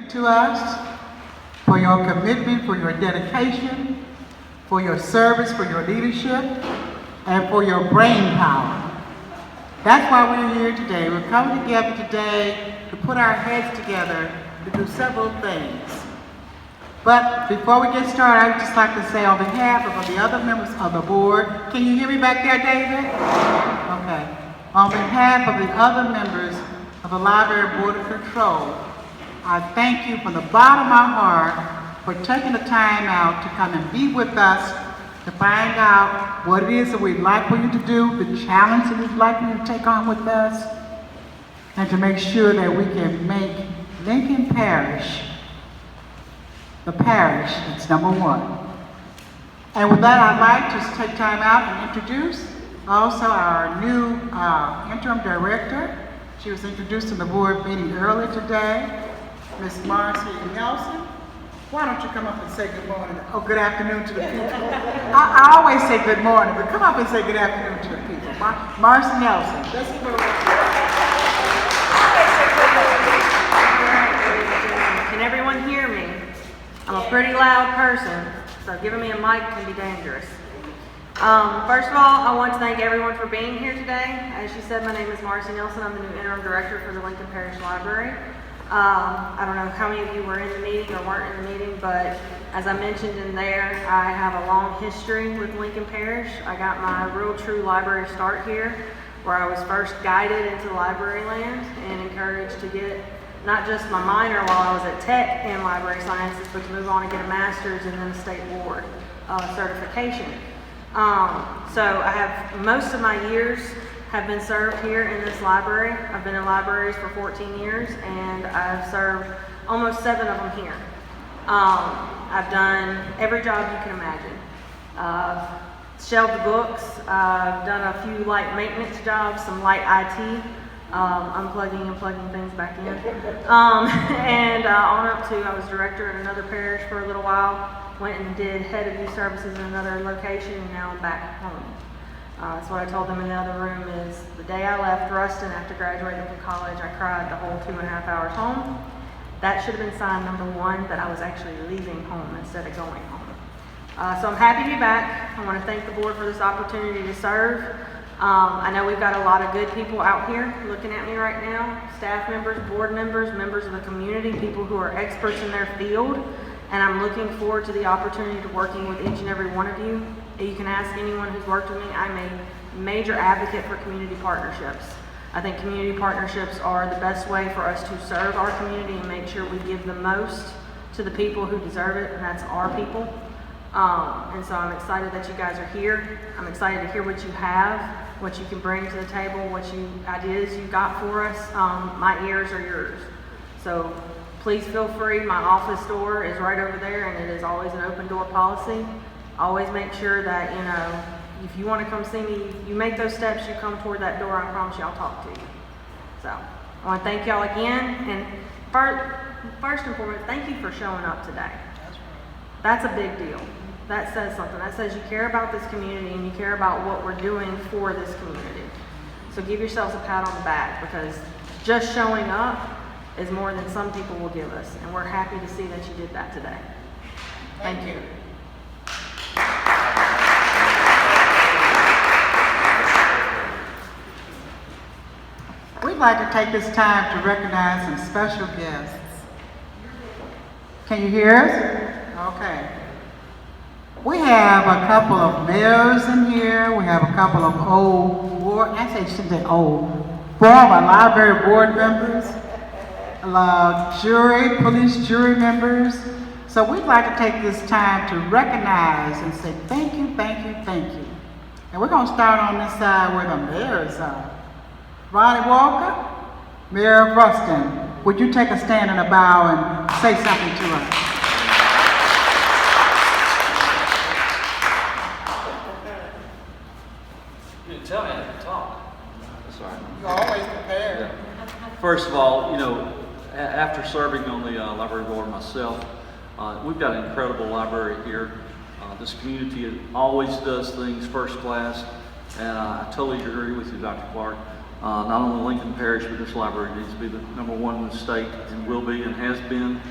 to us, for your commitment, for your dedication, for your service, for your leadership, and for your brain power. That's why we're here today. We're coming together today to put our heads together to do several things. But before we get started, I'd just like to say on behalf of the other members of the board, can you hear me back there, David? Okay. On behalf of the other members of the Library Board of Control, I thank you from the bottom of my heart for taking the time out to come and be with us, to find out what it is that we'd like for you to do, the challenge that we'd like for you to take on with us, and to make sure that we can make Lincoln Parish the parish that's number one. And with that, I'd like to take time out and introduce also our new interim director. She was introduced in the board meeting earlier today, Miss Marcy Nelson. Why don't you come up and say good morning? Oh, good afternoon to the people. I always say good morning, but come up and say good afternoon to the people. Marcy Nelson. Let's give her a Can everyone hear me? I'm a pretty loud person, so giving me a mic can be dangerous. First of all, I want to thank everyone for being here today. As she said, my name is Marcy Nelson. I'm the new interim director for the Lincoln Parish Library. I don't know how many of you were in the meeting or weren't in the meeting, but as I mentioned in there, I have a long history with Lincoln Parish. I got my real true library start here, where I was first guided into library land and encouraged to get not just my minor while I was at Tech in library sciences, but to move on and get a master's and then a state board certification. So I have most of my years have been served here in this library. I've been in libraries for 14 years and I've served almost 7 of them here. I've done every job you can imagine. I've shelved the books, I've done a few light maintenance jobs, some light IT, unplugging and plugging things back in. And on up to, I was director at another parish for a little while, went and did head of youth services in another location, and now I'm back home. That's what I told them in the other room is the day I left Ruston after graduating from college, I cried the whole 2.5 hours home. That should have been sign number 1, that I was actually leaving home instead of going home. So I'm happy to be back. I want to thank the board for this opportunity to serve. I know we've got a lot of good people out here looking at me right now, staff members, board members, members of the community, people who are experts in their field, and I'm looking forward to the opportunity to working with each and every one of you. You can ask anyone who's worked with me. I'm a major advocate for community partnerships. I think community partnerships are the best way for us to serve our community and make sure we give the most to the people who deserve it, and that's our people. And so I'm excited that you guys are here. I'm excited to hear what you have, what you can bring to the table, what ideas you got for us. My ears are yours. So please feel free. My office door is right over there, and it is always an open door policy. Always make sure that, you know, if you want to come see me, you make those steps, you come toward that door, I promise you I'll talk to you. So I want to thank y'all again, and first and foremost, thank you for showing up today. That's a big deal. That says something. That says you care about this community and you care about what we're doing for this community. So give yourselves a pat on the back, because just showing up is more than some people will give us, and we're happy to see that you did that today. Thank you. We'd like to take this time to recognize some special guests. Can you hear us? Okay. We have a couple of mayors in here. We have a couple of former library board members, police jury members. So we'd like to take this time to recognize and say thank you, thank you, thank you. And we're going to start on this side where the mayors are. Ronnie Walker, Mayor of Ruston, would you take a stand and a bow and say something to us? You didn't tell me I had to talk. Sorry. You're always prepared. Yeah. First of all, you know, after serving on the library board myself, we've got an incredible library here. This community always does things first class, and I totally agree with you, Dr. Clark. not only Lincoln Parish, but this library needs to be the #1 in the state, and will be and has been.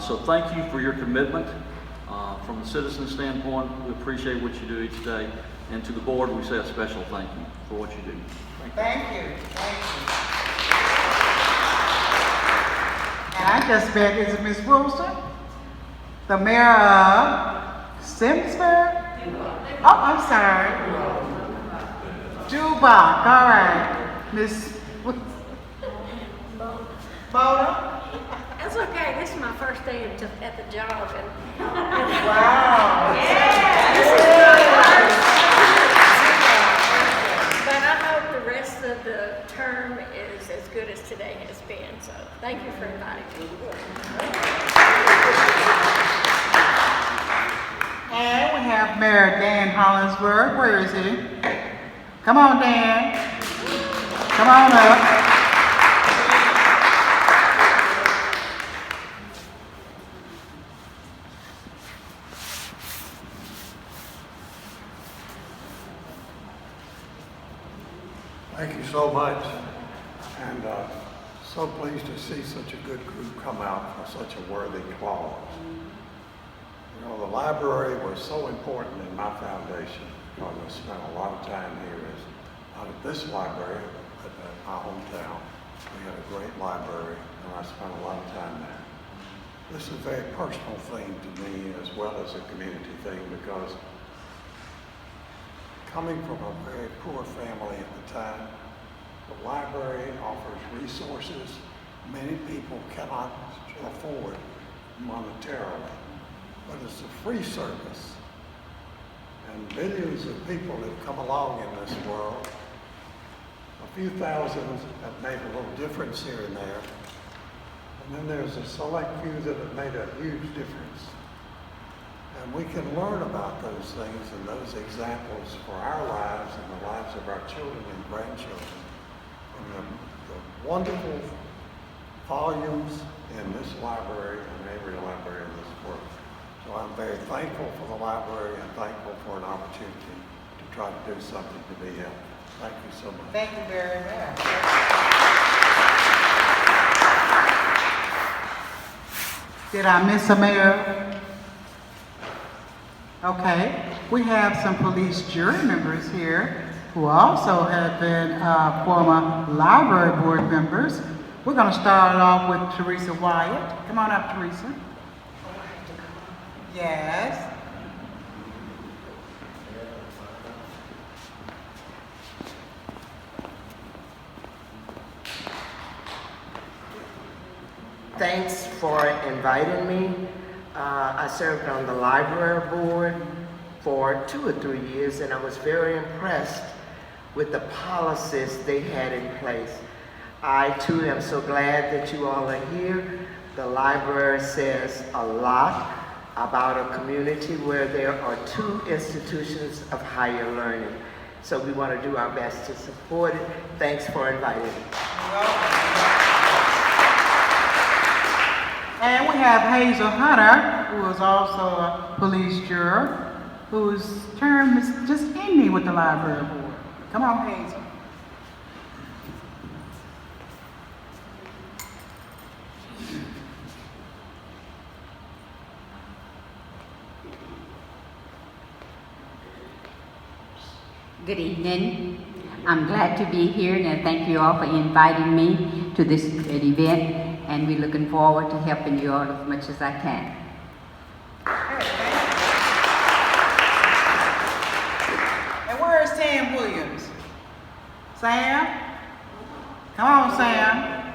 So thank you for your commitment. From a citizen standpoint, we appreciate what you do each day. And to the board, we say a special thank you for what you do. Thank you. Thank you. And I just met, is it Ms. Wilson? The mayor of Simsburg? Oh, I'm sorry. Jubach, all right. Ms. Boda? That's okay. This is my first day at the job, and Wow. but I hope the rest of the term is as good as today has been. So thank you for inviting me. And we have Mayor Dan Hollinsburg. Where is he? Come on, Dan. Come on up. Thank you so much, and so pleased to see such a good group come out for such a worthy cause. You know, the library was so important in my foundation because I spent a lot of time here not at this library, but at my hometown. We had a great library, and I spent a lot of time there. This is a very personal thing to me as well as a community thing, because coming from a very poor family at the time, the library offers resources many people cannot afford monetarily, but it's a free service. And millions of people have come along in this world. A few thousands have made a little difference here and there, and then there's a select few that have made a huge difference. And we can learn about those things and those examples for our lives and the lives of our children and grandchildren from the wonderful volumes in this library and every library in this world. So I'm very thankful for the library and thankful for an opportunity to try to do something to be helpful. Thank you so much. Thank you very much. Did I miss a mayor? Okay, we have some police jury members here who also have been former library board members. We're going to start off with Teresa Wyatt. Come on up, Teresa. Yes. Thanks for inviting me. I served on the library board for 2 or 3 years, and I was very impressed with the policies they had in place. I too am so glad that you all are here. The library says a lot about a community where there are 2 institutions of higher learning. So we want to do our best to support it. Thanks for inviting me. And we have Hazel Hunter, who is also a police juror, whose term is just ending with the library board. Come on, Hazel. Good evening. I'm glad to be here, and I thank you all for inviting me to this great event. And we're looking forward to helping you all as much as I can. And where is Sam Williams? Sam? Come on, Sam.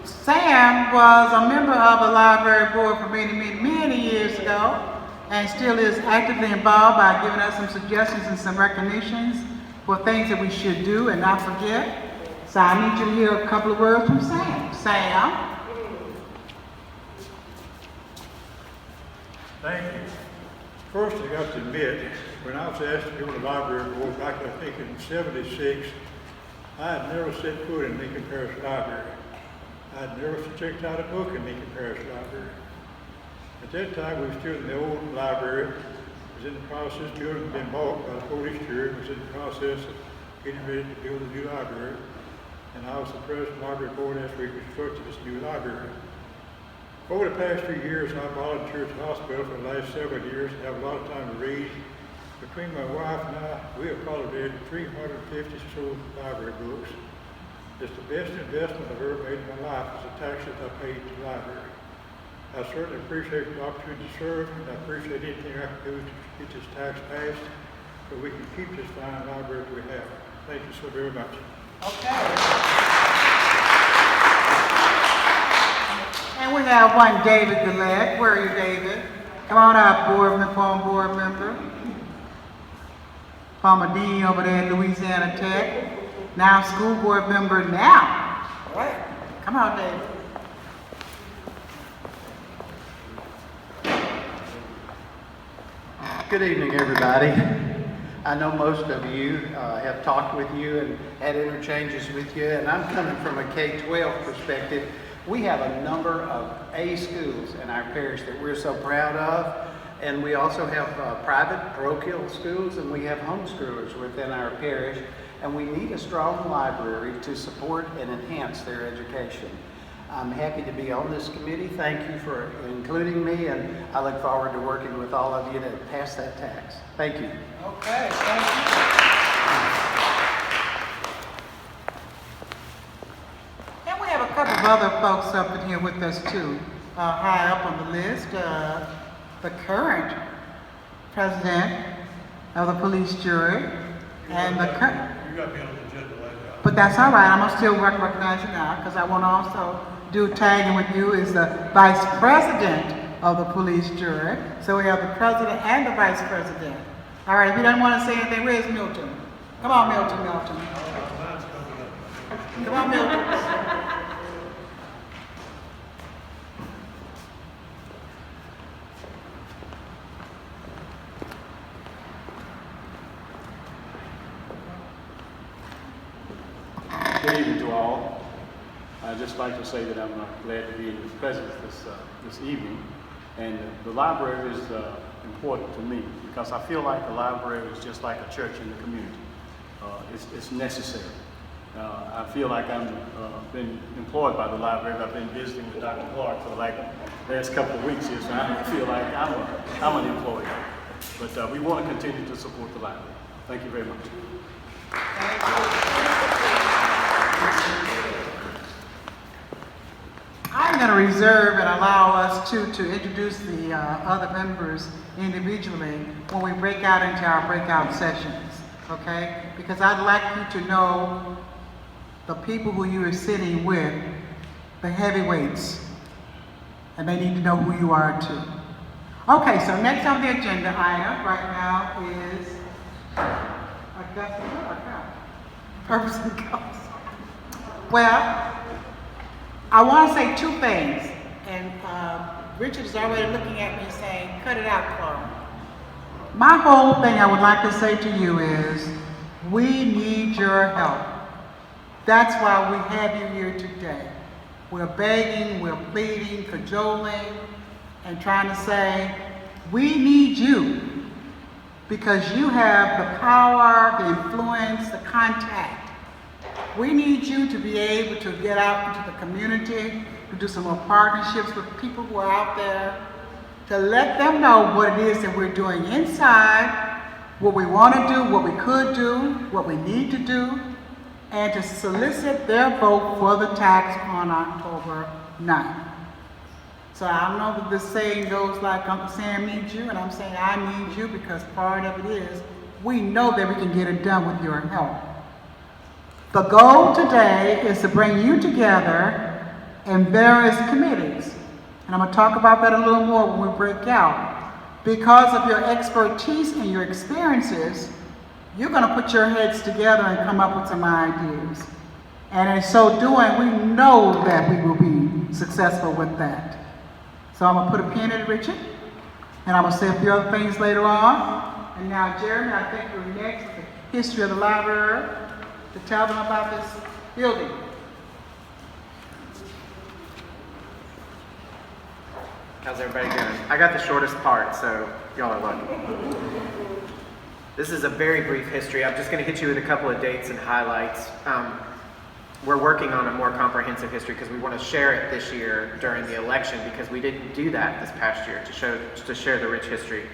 Sam was a member of the library board for many years ago, and still is actively involved by giving us some suggestions and some recognitions for things that we should do and not forget. So I need you to hear a couple of words from Sam. Sam? Thank you. First, I got to admit, when I was asked to be on the library board back, I think in '76, I had never set foot in Lincoln Parish Library. I had never checked out a book in Lincoln Parish Library. At that time, we were still in the old library. It was in the process, the building had been bought by the police jury. It was in the process of getting ready to build a new library. I was the president of the library board as we constructed this new library. Over the past few years, I volunteered at the hospital for the last several years and have a lot of time to read. Between my wife and I, we have probably read 350 sold library books. It's the best investment I've ever made in my life is the taxes I paid to the library. I certainly appreciate the opportunity to serve, and I appreciate anything I can do to get this tax passed so we can keep this fine library that we have. Thank you so very much. Okay. And we have one David Gillette. Where are you, David? Come on up, former board member. Former dean over there at Louisiana Tech. Now school board member now. All right. Come on, David. Good evening, everybody. I know most of you have talked with you and had interchanges with you, and I'm coming from a K-12 perspective. We have a number of A schools in our parish that we're so proud of, and we also have private parochial schools, and we have homeschoolers within our parish, and we need a strong library to support and enhance their education. I'm happy to be on this committee. Thank you for including me, and I look forward to working with all of you to pass that tax. Thank you. Okay, thank you. And we have a couple of other folks up in here with us too. High up on the list, the current president of the police jury, and the current. You got me on the agenda later. But that's all right. I'm gonna still recognize you now because I want to also do tagging with you is the vice president of the police jury. So we have the president and the vice president. All right, if you don't want to say anything, where's Milton? Come on, Milton. Come on, Milton. Good evening to all. I'd just like to say that I'm glad to be in your presence this evening. And the library is important to me because I feel like the library is just like a church in the community. It's necessary. I feel like I've been employed by the library. I've been visiting with Dr. Clark for like the last couple of weeks here, so I feel like I'm an employee. But we want to continue to support the library. Thank you very much. I'm going to reserve and allow us to introduce the other members individually when we break out into our breakout sessions, okay? Because I'd like you to know the people who you are sitting with, the heavyweights, and they need to know who you are too. Okay, so next on the agenda item right now is purpose and cause. Well, I want to say two things, and Richard is already looking at me saying, cut it out, Clara. My whole thing I would like to say to you is, we need your help. That's why we have you here today. We're begging, we're pleading, cajoling, and trying to say, we need you because you have the power, the influence, the contact. We need you to be able to get out into the community, to do some more partnerships with people who are out there, to let them know what it is that we're doing inside, what we want to do, what we could do, what we need to do, and to solicit their vote for the tax on October 9th. So I know that this saying goes like Uncle Sam needs you, and I'm saying I need you because part of it is we know that we can get it done with your help. The goal today is to bring you together in various committees. And I'm going to talk about that a little more when we break out. Because of your expertise and your experiences, you're going to put your heads together and come up with some ideas. And in so doing, we know that we will be successful with that. So I'm going to put a pin in it, Richard. And I'm going to say a few other things later on. And now, Jeremy, I think you're next with the history of the library, to tell them about this building. How's everybody doing? I got the shortest part, so y'all are lucky. This is a very brief history. I'm just going to hit you with a couple of dates and highlights. we're working on a more comprehensive history because we want to share it this year during the election, because we didn't do that this past year to share the rich history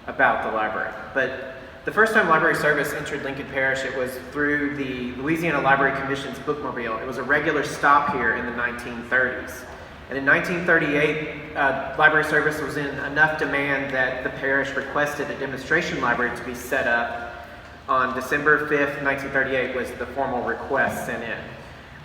about the library. But the first time library service entered Lincoln Parish, it was through the Louisiana Library Commission's bookmobile. It was a regular stop here in the 1930s. And in 1938, library service was in enough demand that the parish requested a demonstration library to be set up. On December 5th, 1938 was the formal request sent in.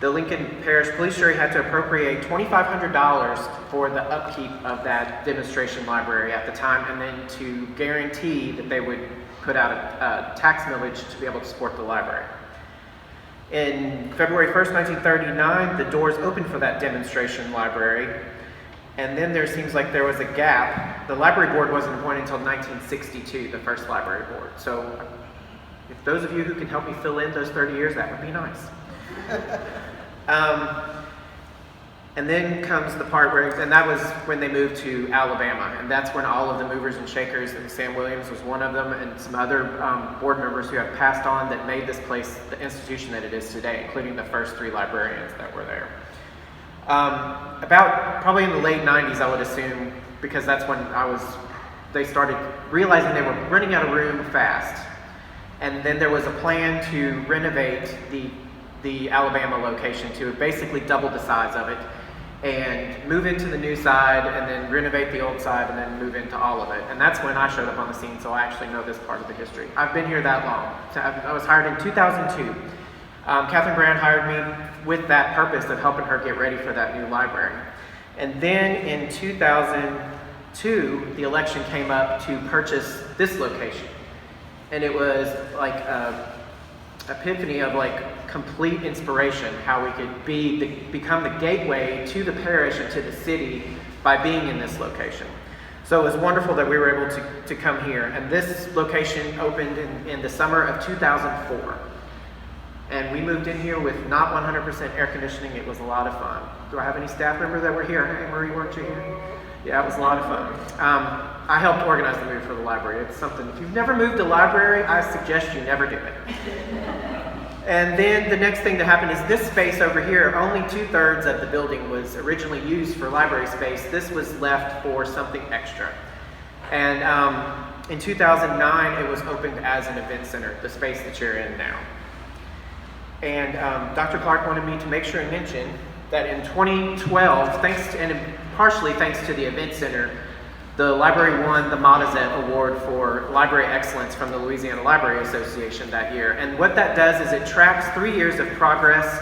The Lincoln Parish Police Jury had to appropriate $2,500 for the upkeep of that demonstration library at the time, and then to guarantee that they would put out a tax millage to be able to support the library. In February 1st, 1939, the doors opened for that demonstration library, and then there seems like there was a gap. The library board wasn't appointed until 1962, the first library board. So if those of you who can help me fill in those 30 years, that would be nice. And then comes the part where, and that was when they moved to Alabama, and that's when all of the movers and shakers, and Sam Williams was one of them, and some other board members who have passed on that made this place the institution that it is today, including the first 3 librarians that were there. About probably in the late 90s, I would assume, because that's when they started realizing they were running out of room fast. And then there was a plan to renovate the Alabama location to basically double the size of it and move into the new side and then renovate the old side and then move into all of it. And that's when I showed up on the scene, so I actually know this part of the history. I've been here that long. So I was hired in 2002. Catherine Brand hired me with that purpose of helping her get ready for that new library. And then in 2002, the election came up to purchase this location. And it was like a epiphany of like complete inspiration, how we could become the gateway to the parish and to the city by being in this location. So it was wonderful that we were able to come here. And this location opened in the summer of 2004. And we moved in here with not 100% air conditioning. It was a lot of fun. Do I have any staff members that were here? Hey, Marie, weren't you here? Yeah, it was a lot of fun. I helped organize the move for the library. It's something, if you've never moved a library, I suggest you never do it. And then the next thing that happened is this space over here, only 2/3 of the building was originally used for library space. This was left for something extra. And in 2009, it was opened as an event center, the space that you're in now. And Dr. Clark wanted me to make sure and mention that in 2012, partially thanks to the event center, the library won the Modizet Award for Library Excellence from the Louisiana Library Association that year. And what that does is it tracks 3 years of progress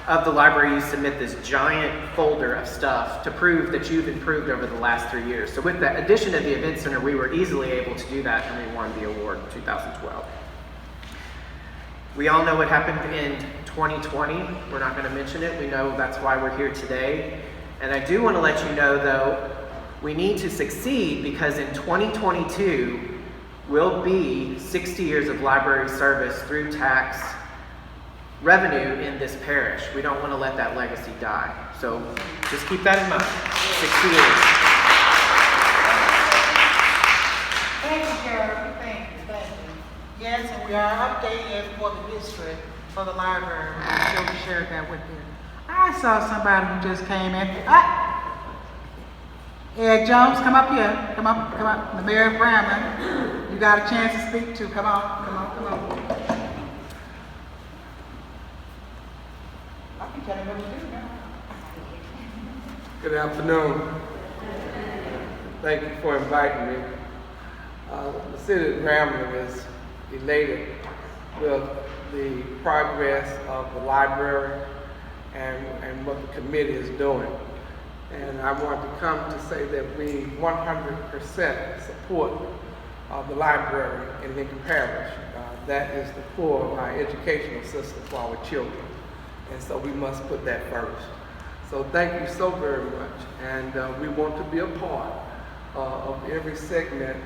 of the library. You submit this giant folder of stuff to prove that you've improved over the last 3 years. So with the addition of the event center, we were easily able to do that, and we won the award in 2012. We all know what happened in 2020. We're not going to mention it. We know that's why we're here today. And I do want to let you know, though, we need to succeed because in 2022 will be 60 years of library service through tax revenue in this parish. We don't want to let that legacy die. So just keep that in mind. 60 years. Thank you, Jeremy. Thank you. Yes, and we are updating for the history for the library. I'm sure we shared that with you. I saw somebody who just came in. Ed Jones, come up here. Come up. The Mayor of Bramlin. You got a chance to speak to. Come on. I can tell you what to do now. Good afternoon. Thank you for inviting me. The city of Grambling is elated with the progress of the library and what the committee is doing. And I want to come to say that we 100% support the library in Lincoln Parish. That is the core of our educational system for our children. And so we must put that first. So thank you so very much. And we want to be a part of every segment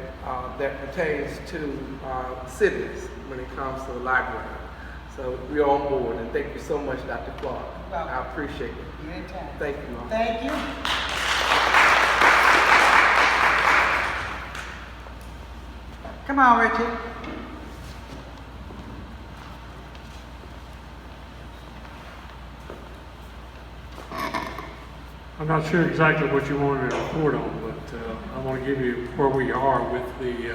that pertains to cities when it comes to the library. So we're on board, and thank you so much, Dr. Clark. I appreciate it. Anytime. Thank you. Thank you. Come on, Richard. I'm not sure exactly what you wanted to report on, but I want to give you where we are with the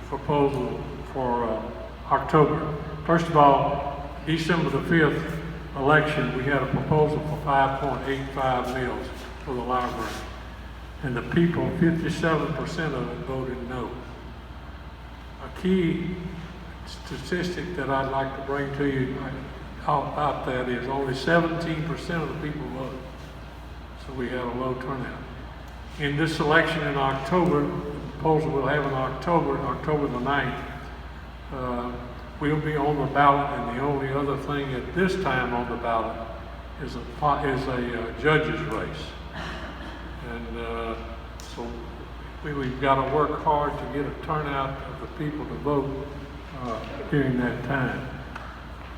proposal for October. First of all, December the 5th election, we had a proposal for 5.85 mills for the library. And the people, 57% of it voted no. A key statistic that I'd like to bring to you about that is only 17% of the people voted. So we had a low turnout. In this election in October, the proposal we'll have in October the 9th, we'll be on the ballot, and the only other thing at this time on the ballot is a judge's race. And so we've got to work hard to get a turnout of the people to vote during that time.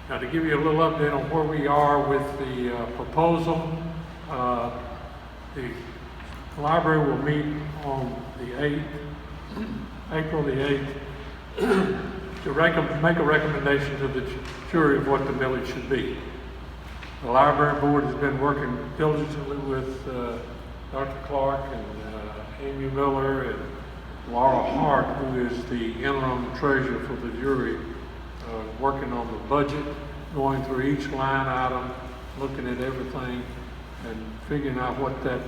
Now, to give you a little update on where we are with the proposal, the library will meet on the 8th, April the 8th, to make a recommendation to the jury of what the millage should be. The library board has been working diligently with Dr. Clark and Amy Miller and Laura Hart, who is the interim treasurer for the jury, working on the budget, going through each line item, looking at everything, and figuring out what that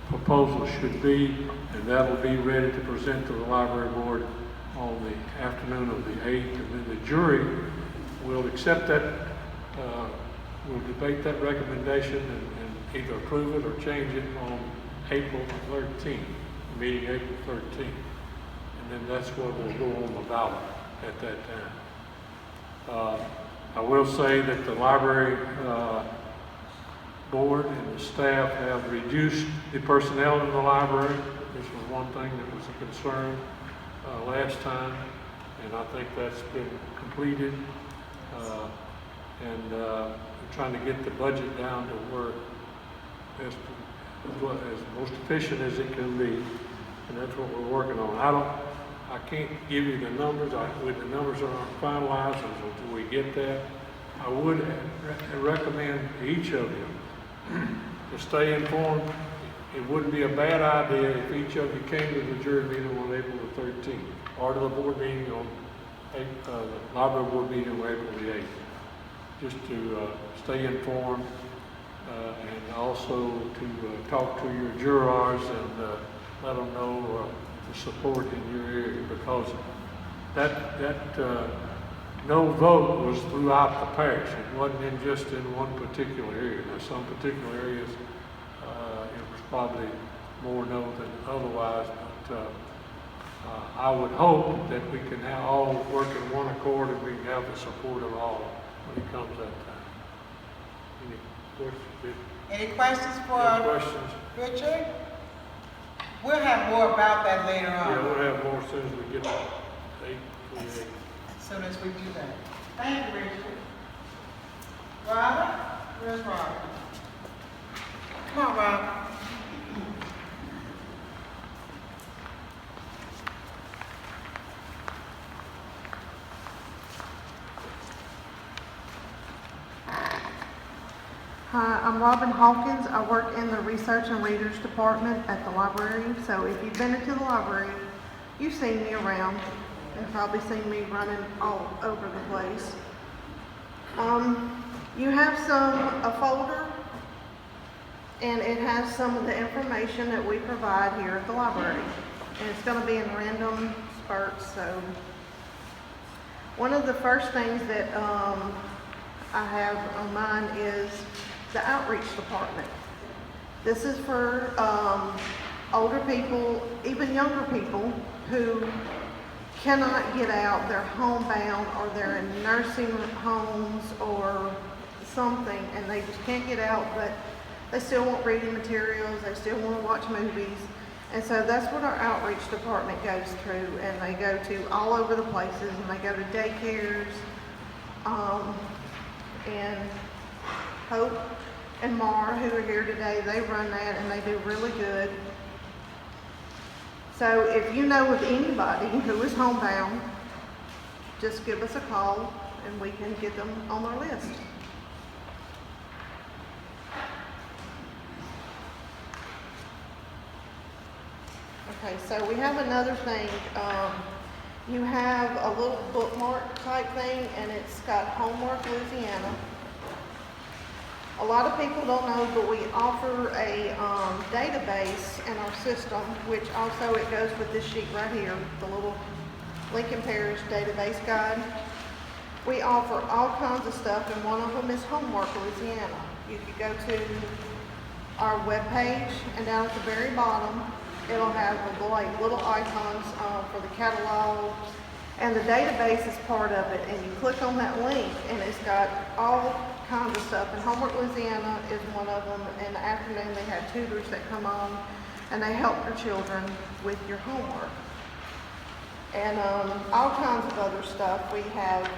proposal should be, and that'll be ready to present to the library board on the afternoon of the 8th, and then the jury will accept that, we'll debate that recommendation and either approve it or change it on April 13th, meeting April 13th. And then that's what will go on the ballot at that time. I will say that the library board and the staff have reduced the personnel in the library. This was one thing that was a concern last time, and I think that's been completed. We're trying to get the budget down to where as most efficient as it can be, and that's what we're working on. I can't give you the numbers. The numbers are not finalized until we get that. I would recommend each of you to stay informed. It wouldn't be a bad idea if each of you came to the jury meeting on April the 13th, or to the board meeting on the library board meeting on April the 8th, just to stay informed and also to talk to your jurors and let them know the support in your area, because that no vote was throughout the parish. It wasn't just in one particular area. Now, some particular areas it was probably more no than otherwise, but I would hope that we can all work in one accord and we can have the support of all when it comes that time. Any questions? Any questions for Any questions? Richard? We'll have more about that later on. Yeah, we'll have more as soon as we get to 8:28. As soon as we do that. Thank you, Richard. Robert? Where's Robert? Come on, Robert. Hi, I'm Robin Hawkins. I work in the Research and Readers Department at the library. So if you've been into the library, you've seen me around and probably seen me running all over the place. You have a folder, and it has some of the information that we provide here at the library. And it's going to be in random spurts. So one of the first things that I have on mine is the outreach department. This is for older people, even younger people who cannot get out, they're homebound or they're in nursing homes or something, and they just can't get out, but they still want reading materials, they still want to watch movies. And so that's what our outreach department goes through, and they go to all over the places, and they go to daycares, and Hope and Mar, who are here today, they run that and they do really good. So if you know of anybody who is homebound, just give us a call and we can get them on our list. Okay, so we have another thing. You have a little bookmark type thing, and it's got Homework Louisiana. A lot of people don't know, but we offer a database in our system, which also it goes with this sheet right here, the little Lincoln Parish database guide. We offer all kinds of stuff, and one of them is Homework Louisiana. You could go to our webpage, and down at the very bottom, it'll have like little icons for the catalog, and the database is part of it. And you click on that link, and it's got all kinds of stuff. And Homework Louisiana is one of them. In the afternoon, they have tutors that come on, and they help your children with your homework. And all kinds of other stuff. We have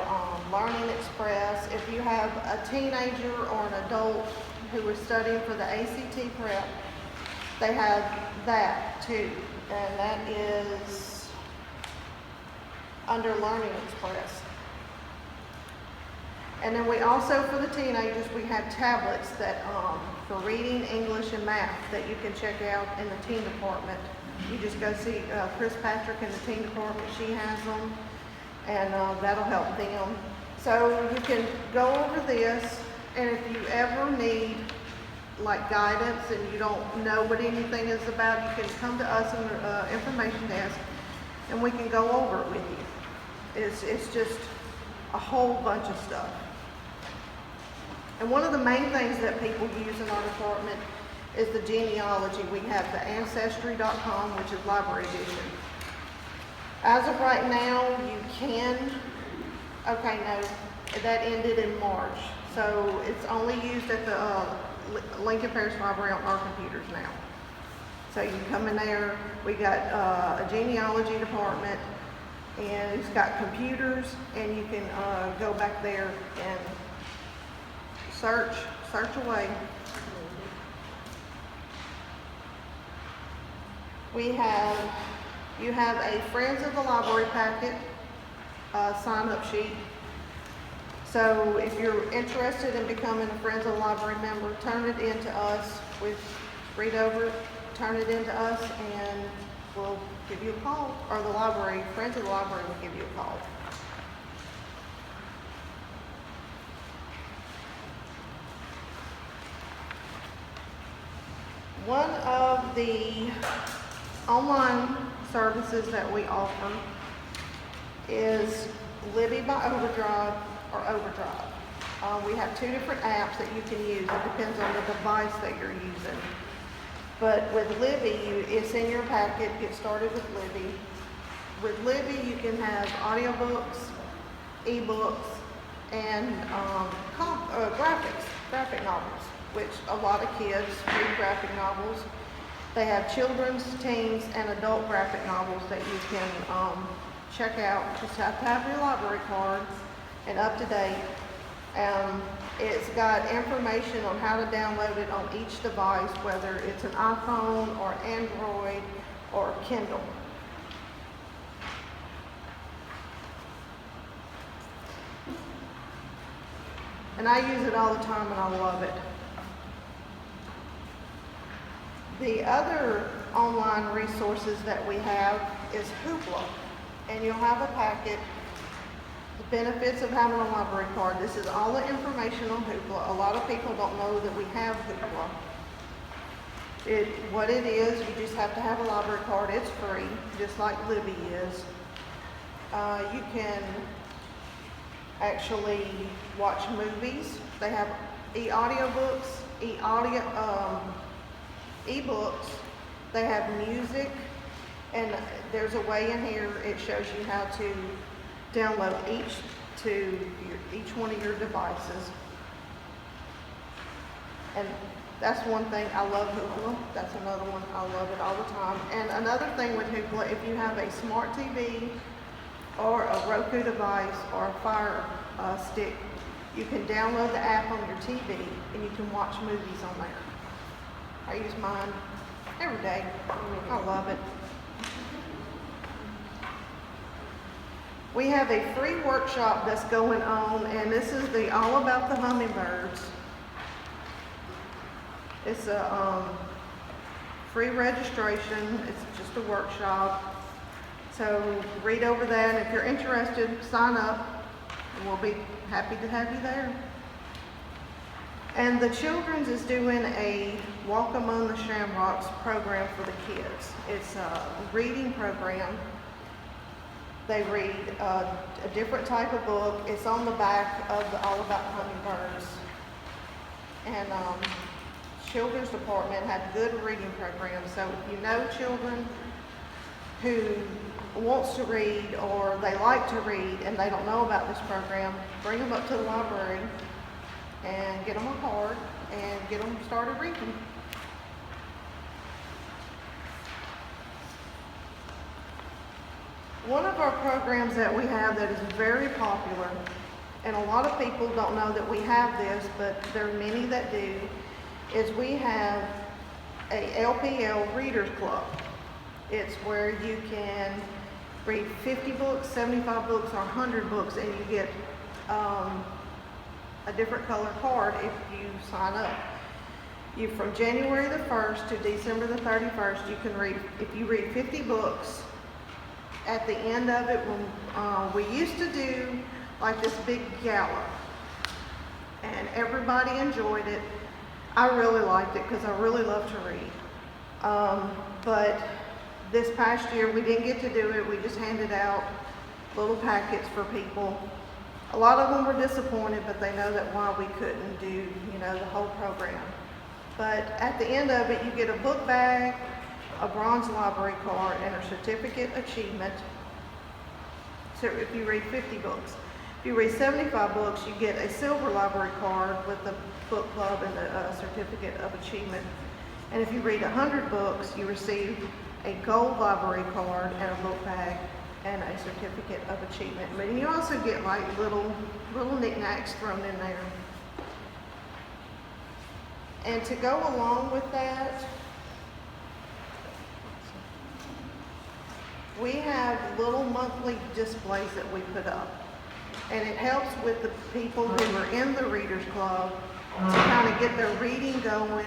Learning Express. If you have a teenager or an adult who is studying for the ACT prep, they have that too. And that is under Learning Express. And then we also, for the teenagers, we have tablets that for reading, English, and math that you can check out in the teen department. You just go see Chris Patrick in the teen department. She has them, and that'll help them. So you can go over this, and if you ever need like guidance and you don't know what anything is about, you can come to us in the information desk, and we can go over it with you. It's just a whole bunch of stuff. And one of the main things that people use in our department is the genealogy. We have the ancestry.com, which is library edition. As of right now, you can, okay, no, that ended in March. So it's only used at the Lincoln Parish Library on our computers now. So you can come in there. We got a genealogy department, and it's got computers, and you can go back there and search away. You have a Friends of the Library packet sign-up sheet. So if you're interested in becoming a Friends of the Library member, turn it in to us. Read over it, turn it in to us, and we'll give you a call. Or the library, Friends of the Library will give you a call. One of the online services that we offer is Libby by Overdrive or Overdrive. We have two different apps that you can use. It depends on the device that you're using. But with Libby, it's in your packet. Get started with Libby. With Libby, you can have audiobooks, ebooks, and graphic novels, which a lot of kids read graphic novels. They have children's, teens, and adult graphic novels that you can check out. Just have to have your library card and up to date. It's got information on how to download it on each device, whether it's an iPhone or Android or Kindle. And I use it all the time, and I love it. The other online resources that we have is Hoopla, and you'll have a packet, the benefits of having a library card. This is all the information on Hoopla. A lot of people don't know that we have Hoopla. What it is, you just have to have a library card. It's free, just like Libby is. You can actually watch movies. They have e-audiobooks, ebooks. They have music, and there's a way in here, it shows you how to download each one of your devices. And that's one thing. I love Hoopla. That's another one. I love it all the time. And another thing with Hoopla, if you have a smart TV or a Roku device or a Fire Stick, you can download the app on your TV and you can watch movies on there. I use mine every day. I love it. We have a free workshop that's going on, and this is the All About the Hummingbirds. It's a free registration. It's just a workshop. So read over that. If you're interested, sign up, and we'll be happy to have you there. And the Children's is doing a Walk Among the Shamrocks program for the kids. It's a reading program. They read a different type of book. It's on the back of the All About Hummingbirds. And Children's Department had a good reading program. So if you know children who wants to read or they like to read and they don't know about this program, bring them up to the library and get them a card and get them started reading. One of our programs that we have that is very popular, and a lot of people don't know that we have this, but there are many that do, is we have a Lpl Readers Club. It's where you can read 50 books, 75 books, or 100 books, and you get a different color card if you sign up. From January the 1st to December the 31st, you can read, if you read 50 books, at the end of it, when we used to do like this big gala, and everybody enjoyed it. I really liked it because I really love to read. But this past year we didn't get to do it. We just handed out little packets for people. A lot of them were disappointed, but they know that why we couldn't do, the whole program. But at the end of it, you get a book bag, a bronze library card, and a certificate achievement. So if you read 50 books. If you read 75 books, you get a silver library card with the book club and a certificate of achievement. And if you read 100 books, you receive a gold library card and a book bag and a certificate of achievement. But you also get like little knickknacks thrown in there. And to go along with that, we have little monthly displays that we put up. And it helps with the people who are in the Readers Club to kind of get their reading going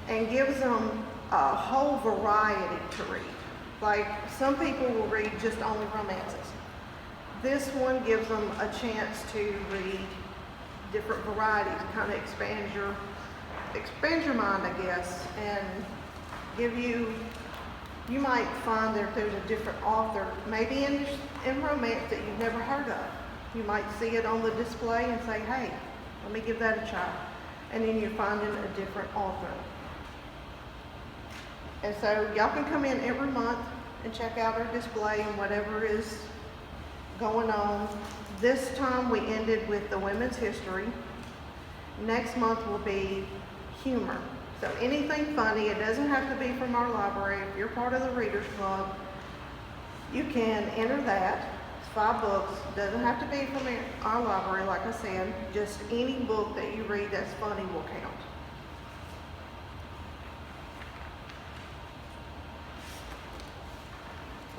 and gives them a whole variety to read. Like some people will read just only romances. This one gives them a chance to read different varieties, kind of expand your mind, I guess, and give you might find that there's a different author, maybe in romance that you've never heard of. You might see it on the display and say, hey, let me give that a try. And then you're finding a different author. And so y'all can come in every month and check out our display and whatever is going on. This time we ended with the women's history. Next month will be humor. So anything funny, it doesn't have to be from our library. If you're part of the Readers Club, you can enter that. It's 5 books. It doesn't have to be from our library, like I said. Just any book that you read that's funny will count.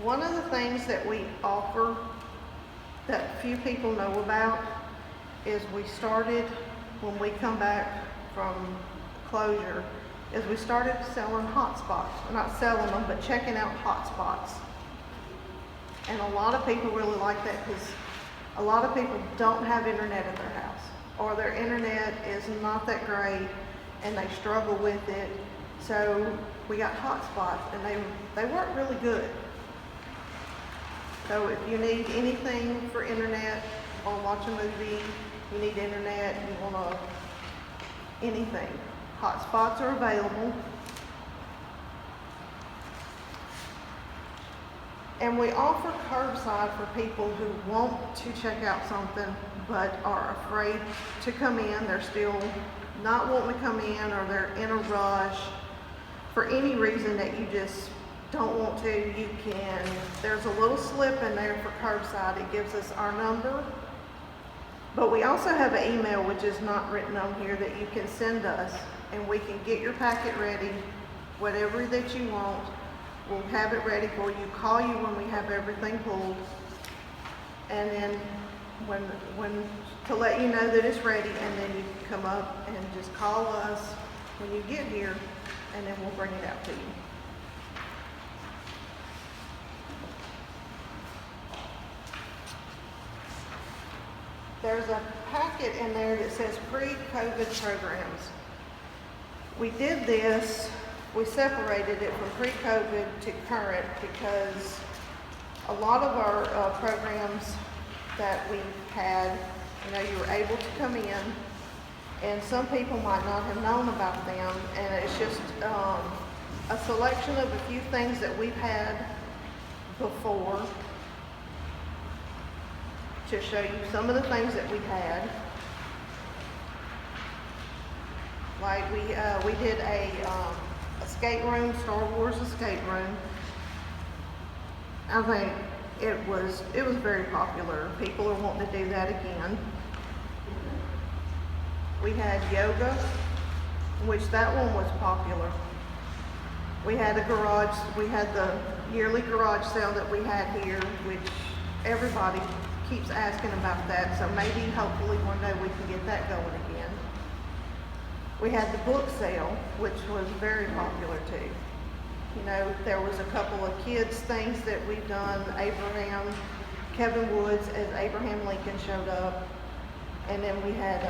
One of the things that we offer that few people know about is we started, when we come back from closure, is we started selling hotspots. We're not selling them, but checking out hotspots. And a lot of people really like that because a lot of people don't have internet at their house, or their internet is not that great and they struggle with it. So we got hotspots and they work really good. So if you need anything for internet, you want to watch a movie, you need internet, you want to anything, hotspots are available. And we offer curbside for people who want to check out something but are afraid to come in. They're still not wanting to come in, or they're in a rush for any reason that you just don't want to. You can, there's a little slip in there for curbside. It gives us our number. But we also have an email, which is not written on here, that you can send us, and we can get your packet ready, whatever that you want. We'll have it ready for you. Call you when we have everything pulled, and then when to let you know that it's ready, and then you can come up and just call us when you get here, and then we'll bring it out to you. there's a packet in there that says pre-COVID programs. We did this, we separated it from pre-COVID to current because a lot of our programs that we had, you were able to come in, and some people might not have known about them, and it's just a selection of a few things that we've had before to show you some of the things that we had. Like we did a escape room, Star Wars escape room. I think it was very popular. People are wanting to do that again. We had yoga, which that one was popular. We had the yearly garage sale that we had here, which everybody keeps asking about that, so maybe hopefully one day we can get that going again. We had the book sale, which was very popular too. There was a couple of kids things that we've done. Kevin Woods as Abraham Lincoln showed up, and then we had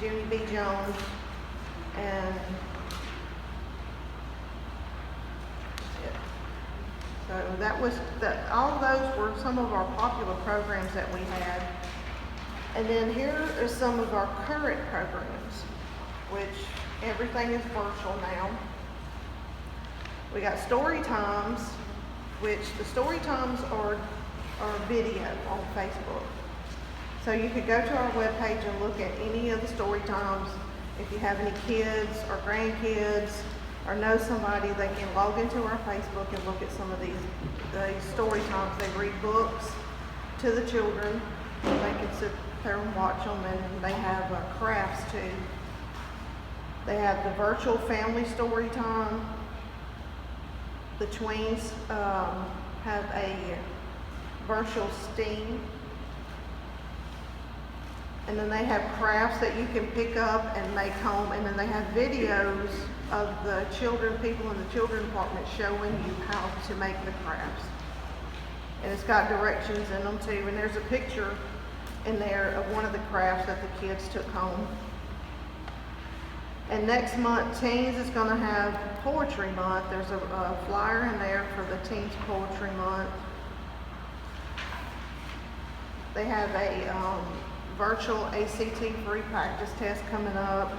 Junie B. Jones, and so that was all those were some of our popular programs that we had. And then here are some of our current programs, which everything is virtual now. We got story times, which the story times are video on Facebook. So you could go to our webpage and look at any of the story times. If you have any kids or grandkids or know somebody, they can log into our Facebook and look at some of these story times. They read books to the children. They can sit there and watch them, and they have crafts too. They have the virtual family story time. The tweens have a virtual STEAM. And then they have crafts that you can pick up and make home. And then they have videos of the people in the children's department showing you how to make the crafts. And it's got directions in them too. And there's a picture in there of one of the crafts that the kids took home. And next month, Teens is going to have Poetry Month. There's a flyer in there for the Teens Poetry Month. They have a virtual ACT free practice test coming up.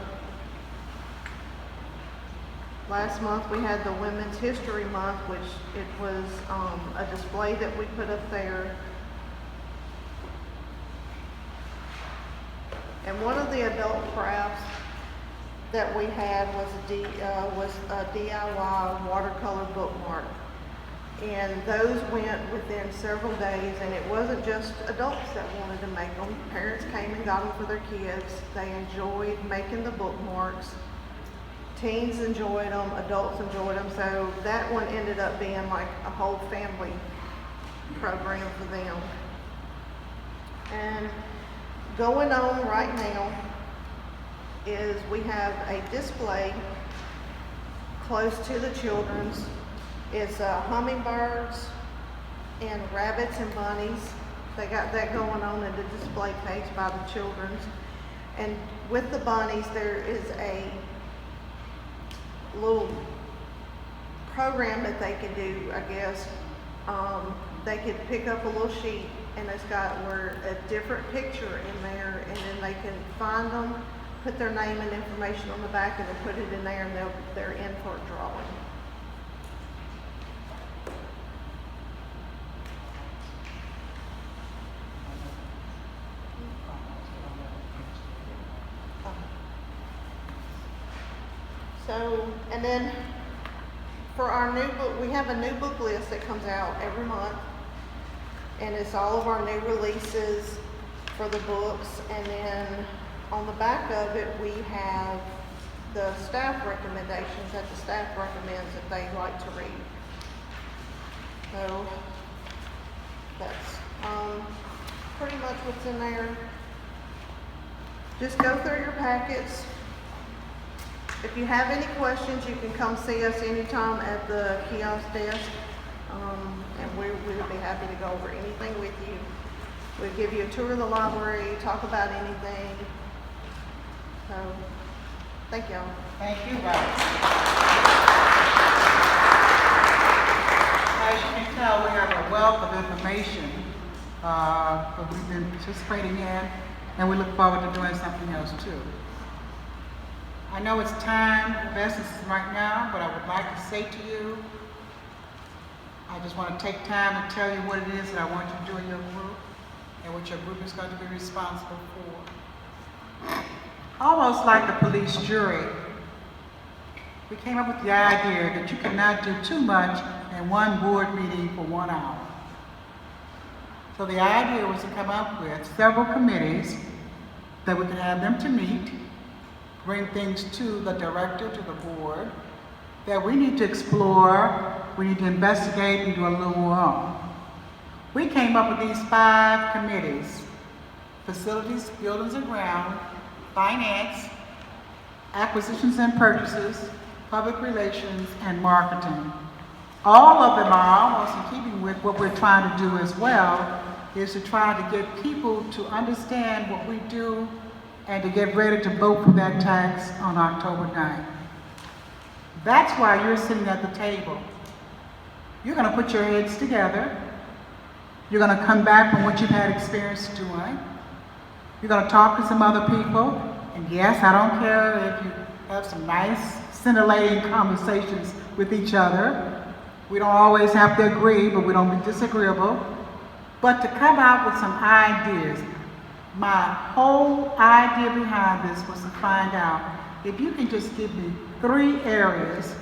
Last month we had the Women's History Month, which it was a display that we put up there. And one of the adult crafts that we had was a DIY watercolor bookmark. And those went within several days, and it wasn't just adults that wanted to make them. Parents came and got them for their kids. They enjoyed making the bookmarks. Teens enjoyed them, adults enjoyed them, so that one ended up being like a whole family program for them. And going on right now is we have a display close to the children's. It's hummingbirds and rabbits and bunnies. They got that going on in the display page by the children's. And with the bunnies, there is a little program that they can do, I guess. They could pick up a little sheet, and it's got a different picture in there, and then they can find them, put their name and information on the back, and then put it in there, and they're in for a drawing. So, and then for our new book, we have a new book list that comes out every month, and it's all of our new releases for the books. And then on the back of it, we have the staff recommendations that the staff recommends that they like to read. So that's pretty much what's in there. Just go through your packets. If you have any questions, you can come see us anytime at the kiosk desk, and we would be happy to go over anything with you. We give you a tour of the library, talk about anything. So, thank y'all. Thank you, Robert. As you can tell, we have a wealth of information that we've been participating in, and we look forward to doing something else too. I know it's time, business is right now, but I would like to say to you, I just want to take time to tell you what it is that I want you to do in your group and what your group is going to be responsible for. Almost like the police jury, we came up with the idea that you cannot do too much in one board meeting for 1 hour. So the idea was to come up with several committees that we could have them to meet, bring things to the director, to the board, that we need to explore, we need to investigate and do a little more on. We came up with these 5 committees: facilities, buildings and ground, finance, acquisitions and purchases, public relations, and marketing. All of them are almost in keeping with what we're trying to do as well, is to try to get people to understand what we do and to get ready to vote for that tax on October 9th. That's why you're sitting at the table. You're going to put your heads together. You're going to come back from what you've had experience doing. You're going to talk to some other people. And yes, I don't care if you have some nice, scintillating conversations with each other. We don't always have to agree, but we don't be disagreeable. But to come out with some ideas. My whole idea behind this was to find out if you can just give me 3 areas,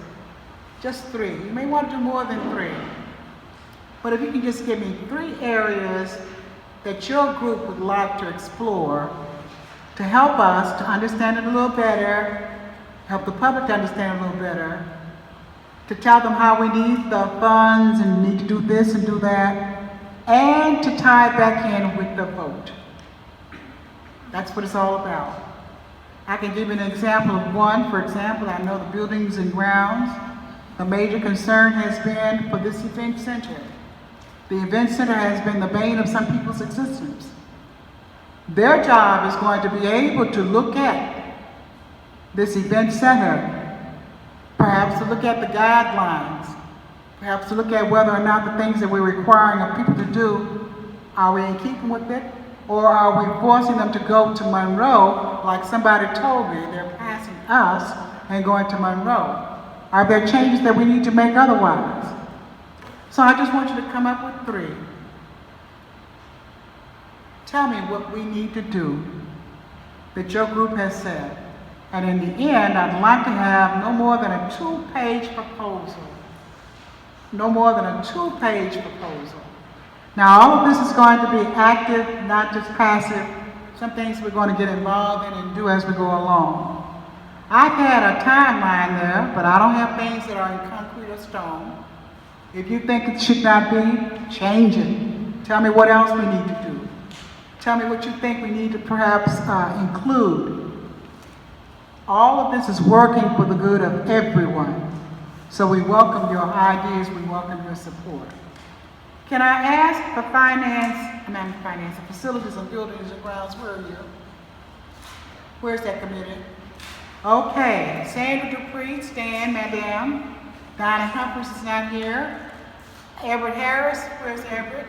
just 3. You may want to do more than 3. But if you can just give me 3 areas that your group would like to explore to help us to understand it a little better, help the public to understand it a little better, to tell them how we need the funds and need to do this and do that, and to tie it back in with the vote. That's what it's all about. I can give you an example of one. For example, I know the buildings and grounds. A major concern has been for this event center. The event center has been the bane of some people's existence. Their job is going to be able to look at this event center, perhaps to look at the guidelines, perhaps to look at whether or not the things that we're requiring of people to do, are we in keeping with it? Or are we forcing them to go to Monroe, like somebody told me, they're passing us and going to Monroe? Are there changes that we need to make otherwise? So I just want you to come up with 3. Tell me what we need to do that your group has said. And in the end, I'd like to have no more than a 2-page proposal. No more than a 2-page proposal. Now, all of this is going to be active, not just passive. Some things we're going to get involved in and do as we go along. I've had a timeline there, but I don't have things that are in concrete or stone. If you think it should not be, change it. Tell me what else we need to do. Tell me what you think we need to perhaps include. All of this is working for the good of everyone. So we welcome your ideas, we welcome your support. Can I ask for facilities and buildings and grounds, where are you? Where's that committee? Okay, Sandra Dupree, Stan, Madame. Donna Humphries is not here. Everett Harris, where's Everett?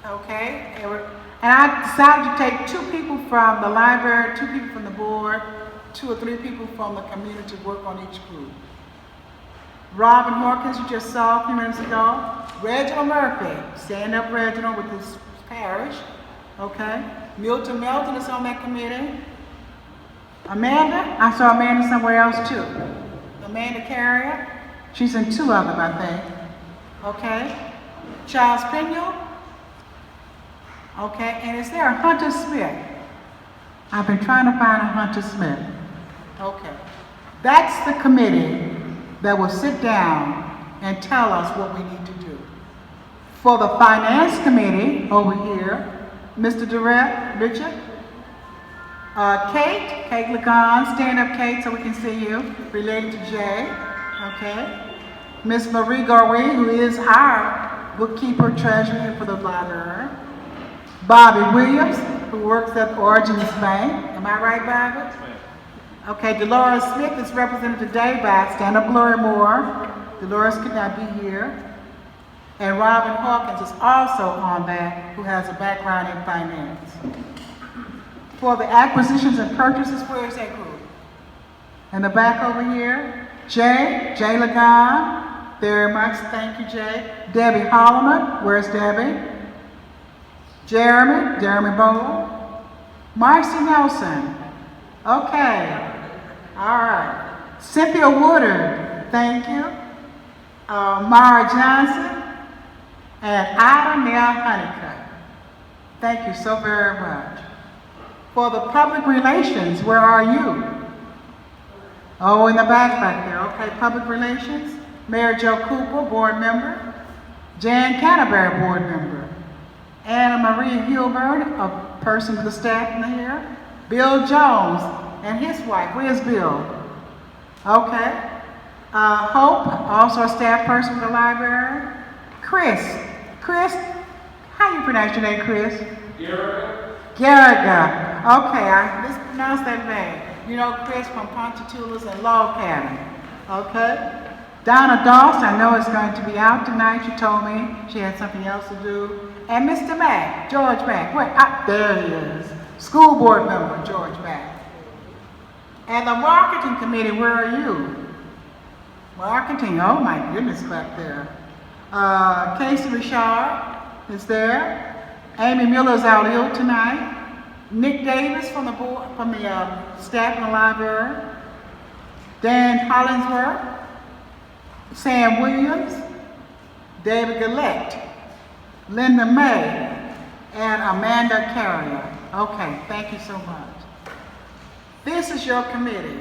Okay, Everett. And I decided to take 2 people from the library, 2 people from the board, 2 or 3 people from the community to work on each group. Robin Hawkins, you just saw a few minutes ago. Reginald Murphy, stand up Reginald with his parish, okay? Milton Melton is on that committee. Amanda, I saw Amanda somewhere else too. Amanda Carrier, she's in 2 of them, I think. Okay? Charles Pinion, okay? And is there a Hunter Smith? I've been trying to find a Hunter Smith. Okay. That's the committee that will sit down and tell us what we need to do. For the finance committee over here, Mr. Durrett, Richard, Kate Lagon, stand up Kate so we can see you, related to Jay, okay? Miss Marie Garway, who is our bookkeeper treasurer for the library. Bobby Williams, who works at Origins Bank. Am I right, Bobby? Okay, Dolores Smith is represented today by Stand Up Glory Moore. Dolores could not be here. And Robin Hawkins is also on that, who has a background in finance. For the acquisitions and purchases, where is that group? In the back over here, Jay Lagan, very much, thank you, Jay. Debbie Holloman, where's Debbie? Jeremy Bowl. Marcy Nelson, okay, all right. Cynthia Woodard, thank you. Mara Johnson, and Ida Nell Honeycutt. Thank you so very much. For the public relations, where are you? Oh, in the back there. Okay, public relations. Mayor Joe Cooper, board member. Jan Canterbury, board member. Anna Marie Hilbert, a person with the staff in here. Bill Jones and his wife. Where's Bill? Okay. Hope, also a staff person with the library. Chris, how you pronounce your name, Chris? Garriga. Okay, I mispronounced that name. You know Chris from Ponchatoula's and Log Cabin. Okay? Donna Doss, I know is going to be out tonight. She told me she had something else to do. And Mr. Mack, George Mack. Where? There he is. School board member, George Mack. And the marketing committee, where are you? Marketing, oh my goodness, back there. Casey Richard is there. Amy Miller is out ill tonight. Nick Davis from the board, from the staff in the library. Dan Hollinsburg. Sam Williams. David Gillette. Linda May. And Amanda Carrier. Okay, thank you so much. This is your committee.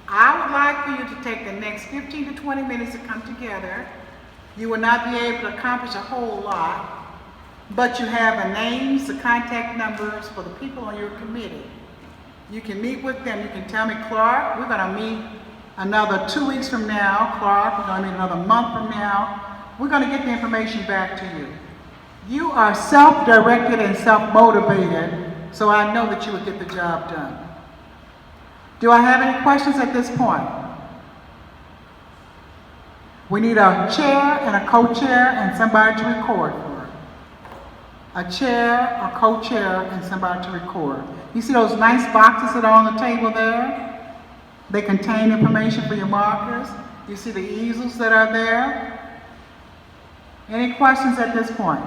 I would like for you to take the next 15 to 20 minutes to come together. You will not be able to accomplish a whole lot, but you have the names, the contact numbers for the people on your committee. You can meet with them. You can tell me, Clark, we're going to meet another 2 weeks from now. Clark, we're going to meet another month from now. We're going to get the information back to you. You are self-directed and self-motivated, so I know that you will get the job done. Do I have any questions at this point? We need a chair and a co-chair and somebody to record for it. A chair, a co-chair, and somebody to record. You see those nice boxes that are on the table there? They contain information for your markers. You see the easels that are there? Any questions at this point?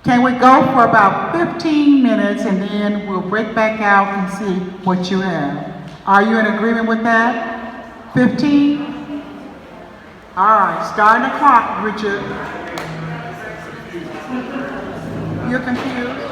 Can we go for about 15 minutes and then we'll break back out and see what you have? Are you in agreement with that? 15? All right, starting the clock, Richard. You're confused?